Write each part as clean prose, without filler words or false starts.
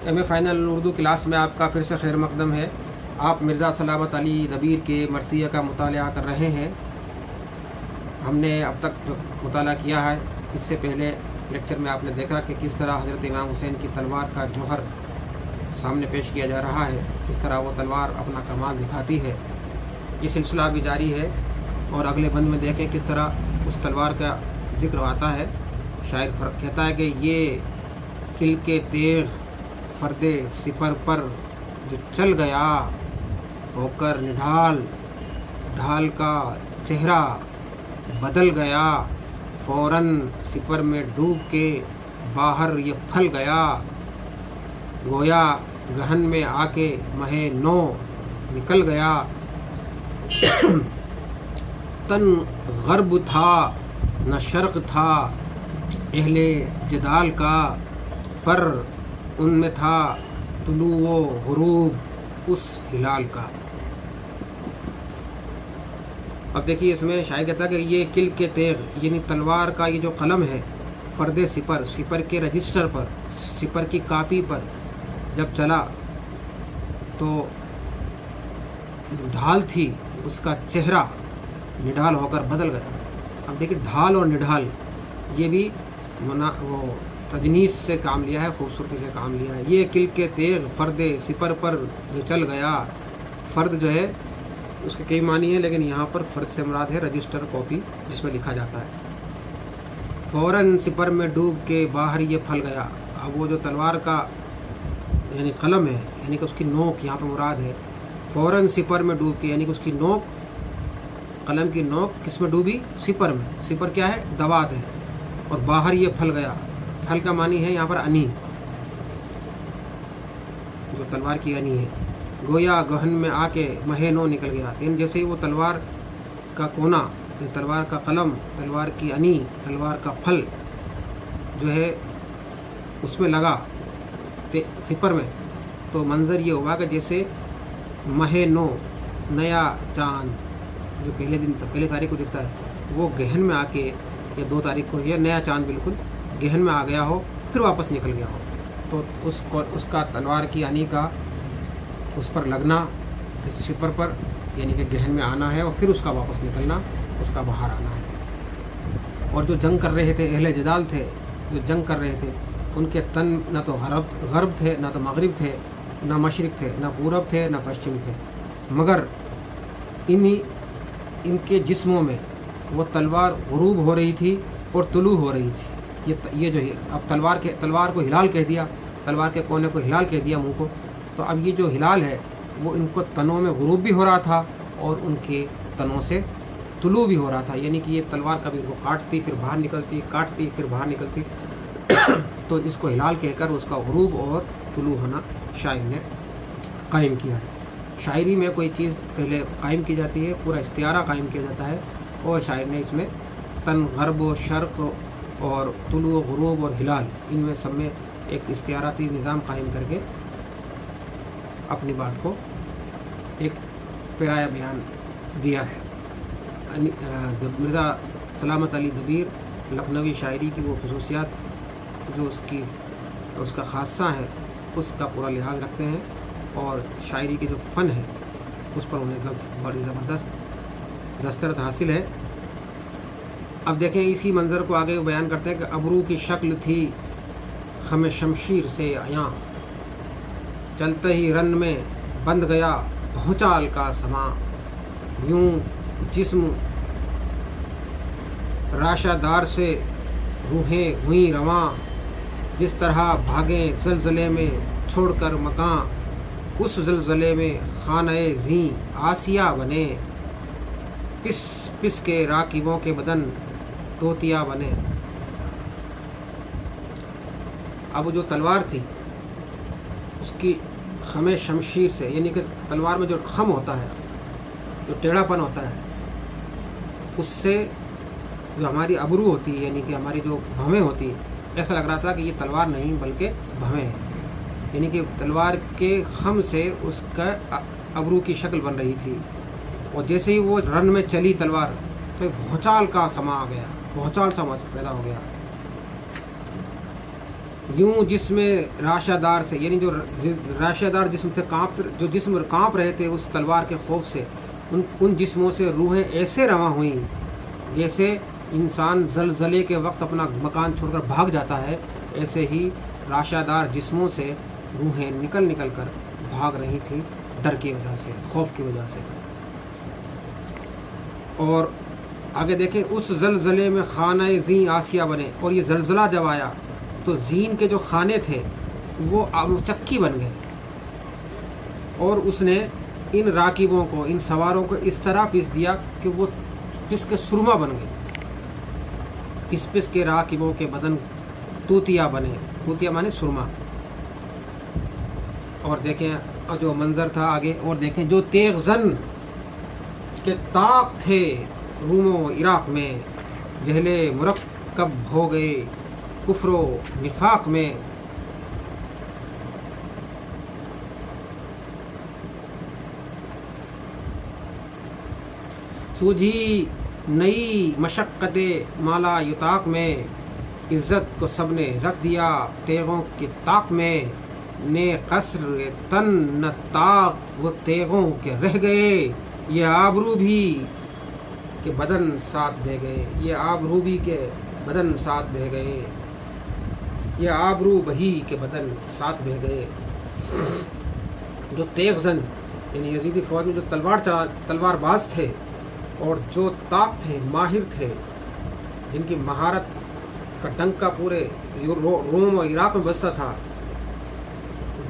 M A final Urdu class میں آپ کا پھر سے خیر مقدم ہے۔ آپ مرزا سلامت علی دبیر کے مرثیہ کا مطالعہ کر رہے ہیں۔ ہم نے اب تک مطالعہ کیا ہے، اس سے پہلے لیکچر میں آپ نے دیکھا کہ کس طرح حضرت امام حسین کی تلوار کا جوہر سامنے پیش کیا جا رہا ہے، کس طرح وہ تلوار اپنا کمال دکھاتی ہے۔ یہ سلسلہ بھی جاری ہے، اور اگلے بند میں دیکھیں کس طرح اس تلوار کا ذکر آتا ہے۔ شاعر کہتا ہے کہ یہ کل کے تیغ فرد سپر پر جو چل گیا، ہو کر نڈھال ڈھال کا چہرہ بدل گیا، فوراً سپر میں ڈوب کے باہر یہ پھل گیا، گویا گہن میں آ کے مہے نو نکل گیا۔ تن غرب تھا نہ شرق تھا اہل جدال کا، پر ان میں تھا طلوع و غروب اس ہلال کا۔ اب دیکھیے اس میں شاعر کہتا ہے کہ یہ کل کے تیغ یعنی تلوار کا یہ جو قلم ہے، فرد سپر، سپر کے رجسٹر پر، سپر کی کاپی پر جب چلا تو ڈھال تھی اس کا چہرہ نڈھال ہو کر بدل گیا۔ اب دیکھیے ڈھال اور نڈھال یہ بھی وہ تجنیس سے کام لیا ہے، خوبصورتی سے کام لیا ہے۔ یہ کل کے تیغ فرد سپر پر جو چل گیا، فرد جو ہے اس کے کئی معنی ہیں، لیکن یہاں پر فرد سے مراد ہے رجسٹر کاپی جس میں لکھا جاتا ہے۔ فوراً سپر میں ڈوب کے باہر یہ پھل گیا۔ اب وہ جو تلوار کا یعنی قلم ہے، یعنی کہ اس کی نوک یہاں پہ مراد ہے۔ فوراً سپر میں ڈوب کے یعنی کہ اس کی نوک، قلم کی نوک کس میں ڈوبی؟ سپر میں۔ سپر کیا ہے؟ دوات ہے۔ اور باہر یہ پھل گیا، پھل کا معنی ہے یہاں پر انی، جو تلوار کی انی ہے۔ گویا گہن میں آ کے مہے نو نکل گیا، یعنی جیسے ہی وہ تلوار کا کونا، تلوار کا قلم، تلوار کی انی، تلوار کا پھل جو ہے اس میں لگا سپر میں، تو منظر یہ ہوا کہ جیسے مہے نو، نیا چاند جو پہلے تاریخ کو دکھتا ہے، وہ گہن میں آ کے، یا 2 تاریخ کو یہ نیا چاند بالکل گہن میں آ گیا ہو، پھر واپس نکل گیا ہو۔ تو اس کا تلوار کی انی کا اس پر لگنا کسی سپر پر، یعنی کہ گہن میں آنا ہے، اور پھر اس کا واپس نکلنا، اس کا باہر آنا ہے۔ اور جو جنگ کر رہے تھے، اہل جدال تھے جو جنگ کر رہے تھے، ان کے تن نہ تو غرب تھے، نہ تو مغرب تھے، نہ مشرق تھے، نہ پورب تھے، نہ پشچم تھے، مگر ان کے جسموں میں وہ تلوار غروب ہو رہی تھی اور طلوع ہو رہی تھی۔ یہ جو اب تلوار کو ہلال کہہ دیا، تلوار کے کونے کو ہلال کہہ دیا، منہ کو، تو اب یہ جو ہلال ہے وہ ان کو تنوں میں غروب بھی ہو رہا تھا اور ان کے تنوں سے طلوع بھی ہو رہا تھا، یعنی کہ یہ تلوار کبھی ان کو کاٹتی پھر باہر نکلتی، کاٹتی پھر باہر نکلتی، تو اس کو ہلال کہہ کر اس کا غروب اور طلوع ہونا شاعر نے قائم کیا ہے۔ شاعری میں کوئی چیز پہلے قائم کی جاتی ہے، پورا استعارہ قائم کیا جاتا ہے، اور شاعر نے اس میں تن، غرب و شرق اور طلوع و غروب اور ہلال، ان میں سب میں ایک استعاراتی نظام قائم کر کے اپنی بات کو ایک پیرایا بیان دیا ہے۔ مرزا سلامت علی دبیر لکھنوی شاعری کی وہ خصوصیات جو اس کا خاصہ ہے، اس کا پورا لحاظ رکھتے ہیں، اور شاعری کے جو فن ہے اس پر انہیں بڑی زبردست دسترت حاصل ہے۔ اب دیکھیں اسی منظر کو آگے بیان کرتے ہیں کہ ابرو کی شکل تھی خم شمشیر سے عیاں، چلتے ہی رن میں بند گیا بھونچال کا سما، یوں جسم راشہ دار سے روحیں ہوئیں رواں، جس طرح بھاگیں زلزلے میں چھوڑ کر مکان، اس زلزلے میں خانہ زیں آسیہ بنے، پس پس کے راکبوں کے بدن توتیا بنے۔ اب جو تلوار تھی اس کی خم شمشیر سے، یعنی کہ تلوار میں جو خم ہوتا ہے، جو ٹیڑھا پن ہوتا ہے، اس سے جو ہماری ابرو ہوتی ہے، یعنی کہ ہماری جو بھویں ہوتی ہے، ایسا لگ رہا تھا کہ یہ تلوار نہیں بلکہ بھویں ہیں، یعنی کہ تلوار کے خم سے اس کا ابرو کی شکل بن رہی تھی، اور جیسے ہی وہ رن میں چلی تلوار تو ایک بھونچال کا سما آ گیا، بھونچال سا پیدا ہو گیا۔ یوں جسم راشہ دار سے، یعنی جو راشہ دار جسم سے جو جسم کانپ رہے تھے اس تلوار کے خوف سے، ان جسموں سے روحیں ایسے رواں ہوئیں جیسے انسان زلزلے کے وقت اپنا مکان چھوڑ کر بھاگ جاتا ہے، ایسے ہی راشہ دار جسموں سے روحیں نکل کر بھاگ رہی تھیں، ڈر کی وجہ سے، خوف کی وجہ سے۔ اور آگے دیکھیں، اس زلزلے میں خانہ زین آسیہ بنے، اور یہ زلزلہ جب آیا تو زین کے جو خانے تھے وہ چکی بن گئے، اور اس نے ان راکبوں کو، ان سواروں کو اس طرح پیس دیا کہ وہ پس کے سرما بن گئے، پس کے راکبوں کے بدن توتیا بنے، توتیا مانے سرما۔ اور دیکھیں جو منظر تھا آگے، اور دیکھیں جو تیغ زن کے طاق تھے روم و عراق میں، جہل مرکب ہو گئے کفر و نفاق میں۔ سوجھی نئی مشقت مالا یطاق میں، عزت کو سب نے رکھ دیا تیغوں کی طاق میں، نے قصر تن نہ طاق وہ تیغوں کے رہ گئے، یہ آبرو بھی کہ بدن ساتھ بہ گئے، یہ آبرو بھی کے بدن ساتھ بہ گئے، یہ آبرو بہی کے بدن ساتھ بہ گئے۔ جو تیغ زن یعنی یزیدی فوج میں جو تلوار باز تھے اور جو طاق تھے، ماہر تھے، جن کی مہارت کا ڈنکا پورے روم اور عراق میں بجتا تھا،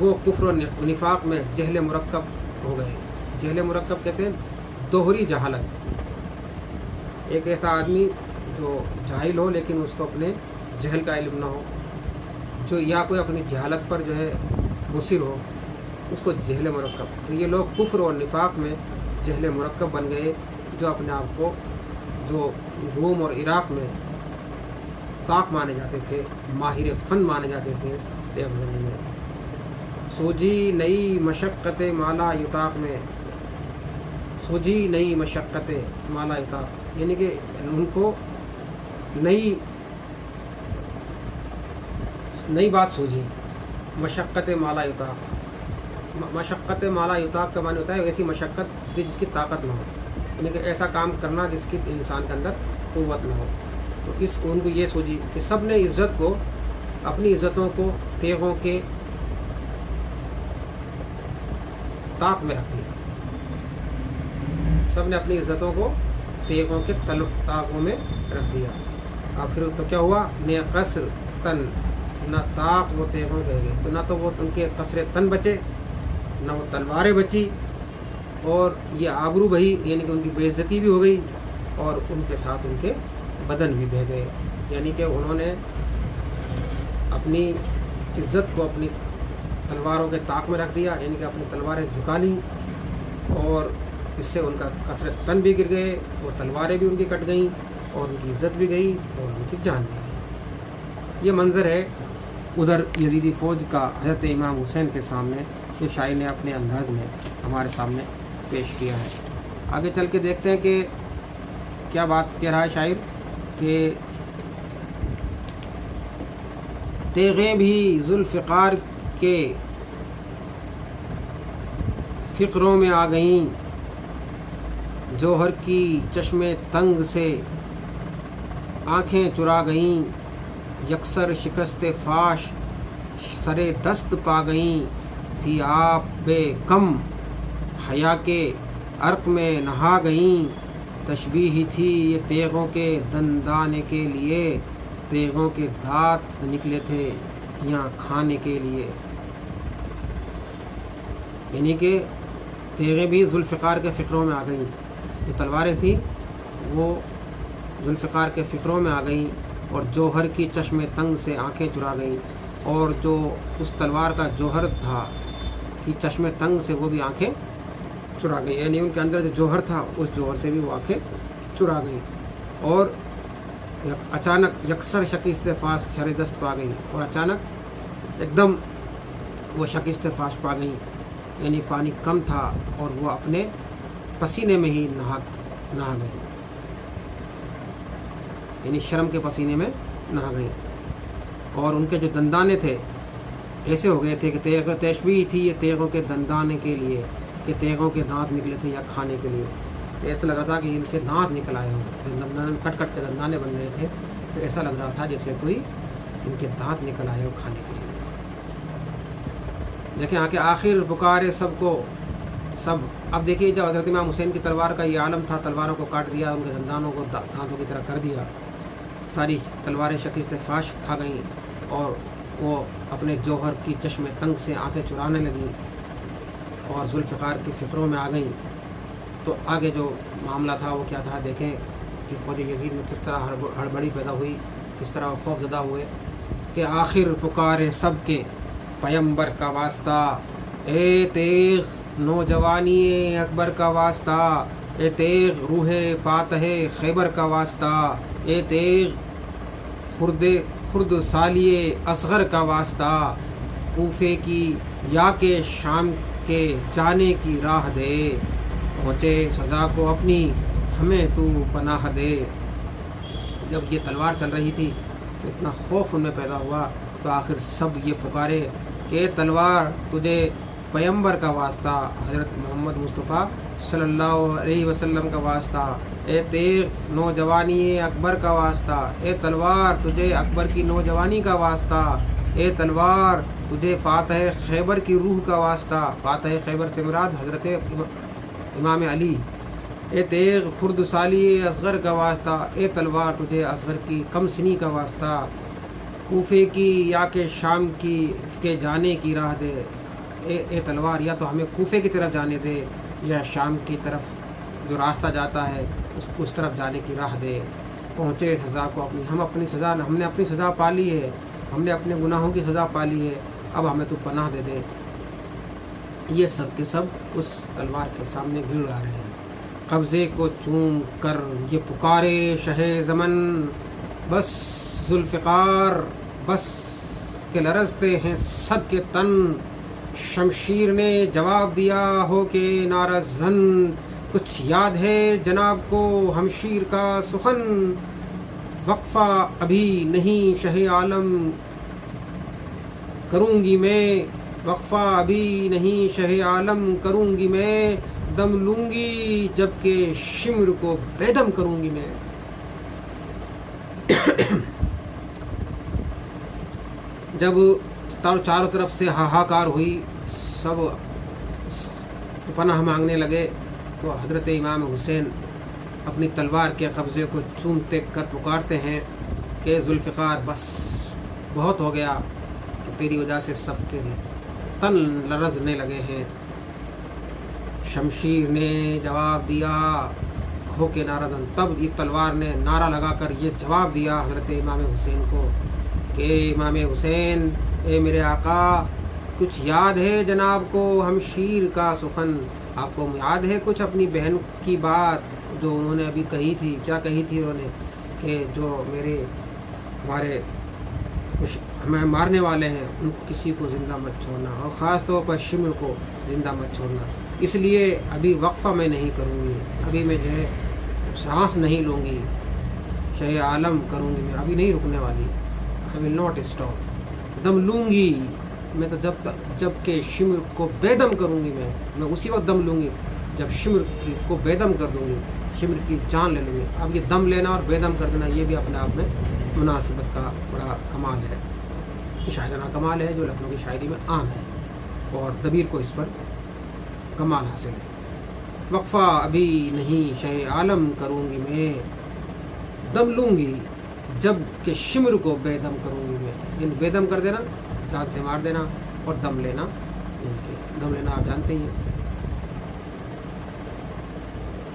وہ کفر و نفاق میں جہل مرکب ہو گئے۔ جہل مرکب کہتے ہیں دوہری جہالت، ایک ایسا آدمی جو جاہل ہو لیکن اس کو اپنے جہل کا علم نہ ہو، جو یا کوئی اپنی جہالت پر جو ہے مصر ہو، اس کو جہل مرکب۔ تو یہ لوگ کفر اور نفاق میں جہل مرکب بن گئے، جو اپنے آپ کو جو روم اور عراق میں طاق مانے جاتے تھے، ماہر فن مانے جاتے تھے، تیغ زنی میں۔ سوجھی نئی مشقت مالا یطاق میں، سوجھی نئی مشقت مالا یطاق، یعنی کہ ان کو نئی بات سوجھی، مشقت مالا یطاق۔ مشقت مالا یطاق کا معنی ہوتا ہے ایسی مشقت جس کی طاقت نہ ہو، یعنی کہ ایسا کام کرنا جس کی انسان کے اندر قوت نہ ہو۔ تو ان کو یہ سوجھی کہ سب نے عزت کو، اپنی عزتوں کو تیغوں کے طاق میں رکھ دیا، سب نے اپنی عزتوں کو تیغوں کے طاقوں میں رکھ دیا۔ اور پھر تو کیا ہوا، نے قصر تن نہ طاق وہ تیغوں رہ گئے، تو نہ تو وہ ان کے قصر تن بچے، نہ وہ تلواریں بچی، اور یہ آبرو بہی یعنی کہ ان کی بے عزتی بھی ہو گئی، اور ان کے ساتھ ان کے بدن بھی بہہ گئے، یعنی کہ انہوں نے اپنی عزت کو اپنی تلواروں کے طاق میں رکھ دیا، یعنی کہ اپنی تلواریں جھکا لیں، اور اس سے ان کا کثرت تن بھی گر گئے، اور تلواریں بھی ان کی کٹ گئیں، اور ان کی عزت بھی گئی، اور ان کی جان بھی گئی۔ یہ منظر ہے ادھر یزیدی فوج کا حضرت امام حسین کے سامنے، جو شاعر نے اپنے انداز میں ہمارے سامنے پیش کیا ہے۔ آگے چل کے دیکھتے ہیں کہ کیا بات کہہ رہا ہے شاعر، کہ تیغیں بھی ذوالفقار کے فقروں میں آ گئیں، جوہر کی چشم تنگ سے آنکھیں چرا گئیں، یکسر شکست فاش سرے دست پا گئیں، تھی آپ بے کم حیا کے عرق میں نہا گئیں، تشبیہ تھی یہ تیغوں کے دندانے کے لیے، تیغوں کے دانت نکلے تھے یہاں کھانے کے لیے۔ یعنی کہ تیغیں بھی ذوالفقار کے فقروں میں آ گئیں، جو تلواریں تھیں وہ ذوالفقار کے فقروں میں آ گئیں، اور جوہر کی چشم تنگ سے آنکھیں چرا گئیں، اور جو اس تلوار کا جوہر تھا کہ چشم تنگ سے وہ بھی آنکھیں چرا گئیں، یعنی ان کے اندر جو جوہر تھا اس جوہر سے بھی وہ آنکھیں چرا گئیں، اور اچانک یکسر شکست فاش سر دست پا گئیں، اور اچانک ایک دم وہ شکست فاش پا گئیں، یعنی پانی کم تھا اور وہ اپنے پسینے میں ہی نہا گئیں، یعنی شرم کے پسینے میں نہا گئیں، اور ان کے جو دندانے تھے ایسے ہو گئے تھے کہ تشبیہ تھی یہ تیغوں کے دندانے کے لیے کہ تیغوں کے دانت نکلے تھے یا کھانے کے لیے. ایسا لگ رہا تھا کہ ان کے دانت نکل آئے ہوں, دندان کٹ کٹ کے دندانے بن رہے تھے, تو ایسا لگ رہا تھا جیسے کوئی ان کے دانت نکل آئے ہو کھانے کے لیے. دیکھیں آ کے آخر پکارے سب کو سب. اب دیکھیے جب حضرت امام حسین کی تلوار کا یہ عالم تھا, تلواروں کو کاٹ دیا, ان کے دندانوں کو دانتوں کی طرح کر دیا, ساری تلواریں شکست فاش کھا گئیں اور وہ اپنے جوہر کی چشم تنگ سے آنکھیں چرانے لگیں اور ذوالفقار کی فکروں میں آ گئیں. تو آگے جو معاملہ تھا وہ کیا تھا دیکھیں کہ فوج یزید میں کس طرح ہڑبڑی پیدا ہوئی, کس طرح وہ خوف زدہ ہوئے کہ آخر پکارے سب کے پیمبر کا واسطہ, اے تیغ نوجوانی اکبر کا واسطہ, اے تیغ روح فاتح خیبر کا واسطہ, اے تیغ خرد سالی اصغر کا واسطہ, کوفے کی یا کہ شام کے جانے کی راہ دے, پہنچے سزا کو اپنی ہمیں تو پناہ دے. جب یہ تلوار چل رہی تھی تو اتنا خوف ان میں پیدا ہوا, تو آخر سب یہ پکارے کہ تلوار تجھے پیمبر کا واسطہ, حضرت محمد مصطفیٰ صلی اللہ علیہ وسلم کا واسطہ, اے تیغ نوجوانی اکبر کا واسطہ, اے تلوار تجھے اکبر کی نوجوانی کا واسطہ, اے تلوار تجھے فاتح خیبر کی روح کا واسطہ. فاتح خیبر سے مراد حضرت امام علی. اے تیغ خرد سالی اصغر کا واسطہ, اے تلوار تجھے اصغر کی کم سنی کا واسطہ, کوفے کی یا کہ شام کی کے جانے کی راہ دے. اے تلوار یا تو ہمیں کوفے کی طرف جانے دے یا شام کی طرف جو راستہ جاتا ہے اس طرف جانے کی راہ دے. پہنچے سزا کو اپنی, ہم نے اپنی سزا پا لی ہے, ہم نے اپنے گناہوں کی سزا پا لی ہے, اب ہمیں تو پناہ دے دے. یہ سب کے سب اس تلوار کے سامنے گر آ رہے ہیں. قبضے کو چوم کر یہ پکارے شہ زمن, بس ذوالفقار بس کہ لرزتے ہیں سب کے تن. شمشیر نے جواب دیا ہو کہ نعرہ زن, کچھ یاد ہے جناب کو ہمشیر کا سخن. وقفہ ابھی نہیں شہ عالم کروں گی میں, وقفہ ابھی نہیں شہ عالم کروں گی میں, دم لوں گی جب کہ شمر کو بے دم کروں گی میں. جب چاروں طرف سے ہاہاکار ہوئی, سب پناہ مانگنے لگے, تو حضرت امام حسین اپنی تلوار کے قبضے کو چومتے کر پکارتے ہیں کہ ذوالفقار بس بہت ہو گیا, کہ تیری وجہ سے سب کے تن لرزنے لگے ہیں. شمشیر نے جواب دیا ہو کے نعرہ زن, تب یہ تلوار نے نعرہ لگا کر یہ جواب دیا حضرت امام حسین کو کہ امام حسین اے میرے آقا, کچھ یاد ہے جناب کو ہمشیر کا سخن. آپ کو یاد ہے کچھ اپنی بہن کی بات جو انہوں نے ابھی کہی تھی؟ کیا کہی تھی انہوں نے کہ جو ہمارے کچھ ہمیں مارنے والے ہیں ان کو کسی کو زندہ مت چھوڑنا, اور خاص طور پر شمر کو زندہ مت چھوڑنا. اس لیے ابھی وقفہ میں نہیں کروں گی, ابھی میں جو ہے سانس نہیں لوں گی, شہ عالم کروں گی میں, ابھی نہیں رکنے والی, I will not stop. دم لوں گی میں تو جب کہ شمر کو بے دم کروں گی میں اسی وقت دم لوں گی جب شمر کو بے دم کر دوں گی, شمر کی جان لے لوں گی. اب یہ دم لینا اور بے دم کر دینا یہ بھی اپنے آپ میں مناسبت کا بڑا کمال ہے, شاعرانہ کمال ہے جو لکھنؤ کی شاعری میں عام ہے, اور دبیر کو اس پر کمال حاصل ہے. وقفہ ابھی نہیں شہ عالم کروں گی میں, دم لوں گی جب کہ شمر کو بے دم کروں گی میں. یعنی بے دم کر دینا, جان سے مار دینا, اور دم لینا آپ جانتے ہی ہیں.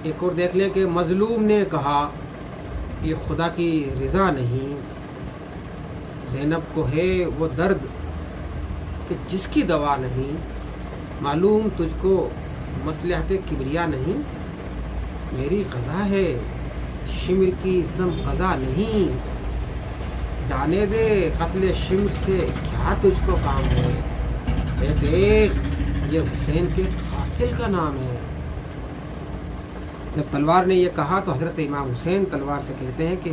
ایک اور دیکھ لیں کہ مظلوم نے کہا یہ خدا کی رضا نہیں, زینب کو ہے وہ درد کہ جس کی دوا نہیں. معلوم تجھ کو مصلحت کبریا نہیں, میری قضا ہے شمر کی اس دم قضا نہیں. جانے دے قتل شمر سے کیا تجھ کو کام ہے, اے دیکھ یہ حسین کے قاتل کا نام ہے. جب تلوار نے یہ کہا تو حضرت امام حسین تلوار سے کہتے ہیں کہ